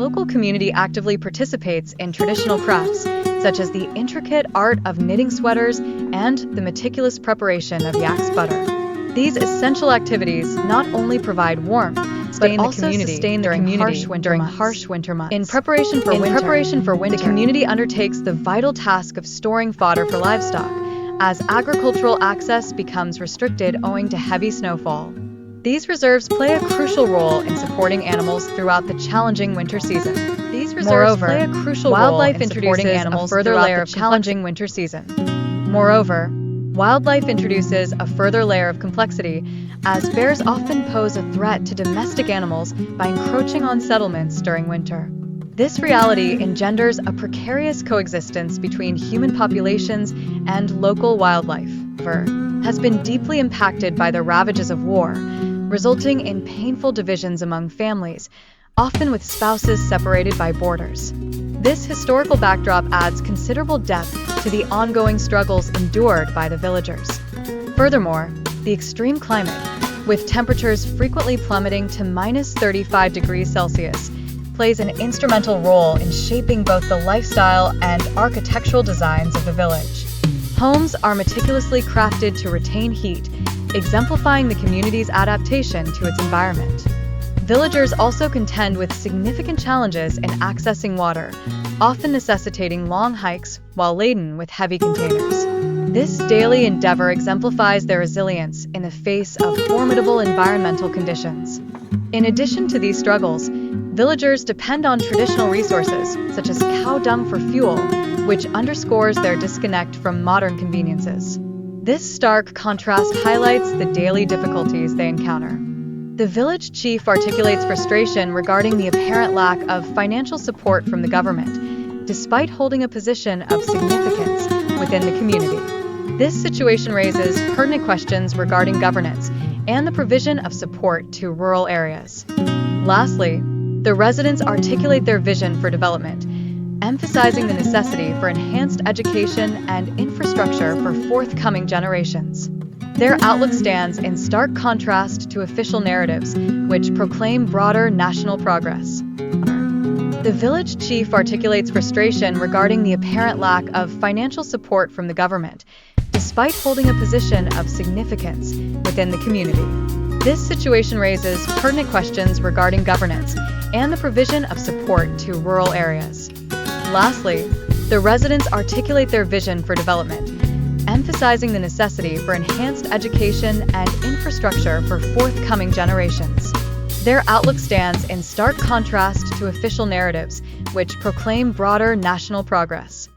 local community actively participates in traditional crafts, such as the intricate art of knitting sweaters and the meticulous preparation of yak's butter. These essential activities not only provide warmth, but also sustain the community during harsh winter months. In preparation for winter, the community undertakes the vital task of storing fodder for livestock, as agricultural access becomes restricted owing to heavy snowfall. These reserves play a crucial role in supporting animals throughout the challenging winter season. Wildlife introduces a further layer of challenging winter season. Moreover, wildlife introduces a further layer of complexity, as bears often pose a threat to domestic animals by encroaching on settlements during winter. This reality engenders a precarious coexistence between human populations and local wildlife. Has been deeply impacted by the ravages of war, resulting in painful divisions among families, often with spouses separated by borders. This historical backdrop adds considerable depth to the ongoing struggles endured by the villagers. Furthermore, the extreme climate, with temperatures frequently plummeting to -35 degrees Celsius, plays an instrumental role in shaping both the lifestyle and architectural designs of the village. Homes are meticulously crafted to retain heat, exemplifying the community's adaptation to its environment. Villagers also contend with significant challenges in accessing water, often necessitating long hikes while laden with heavy containers. This daily endeavor exemplifies their resilience in the face of formidable environmental conditions. In addition to these struggles, villagers depend on traditional resources, such as cow dung for fuel, which underscores their disconnect from modern conveniences. This stark contrast highlights the daily difficulties they encounter. The village chief articulates frustration regarding the apparent lack of financial support from the government, despite holding a position of significance within the community. This situation raises pertinent questions regarding governance and the provision of support to rural areas. Lastly, the residents articulate their vision for development, emphasizing the necessity for enhanced education and infrastructure for forthcoming generations. Their outlook stands in stark contrast to official narratives, which proclaim broader national progress. The village chief articulates frustration regarding the apparent lack of financial support from the government, despite holding a position of significance within the community. This situation raises pertinent questions regarding governance and the provision of support to rural areas. Lastly, the residents articulate their vision for development, emphasizing the necessity for enhanced education and infrastructure for forthcoming generations. Their outlook stands in stark contrast to official narratives, which proclaim broader national progress.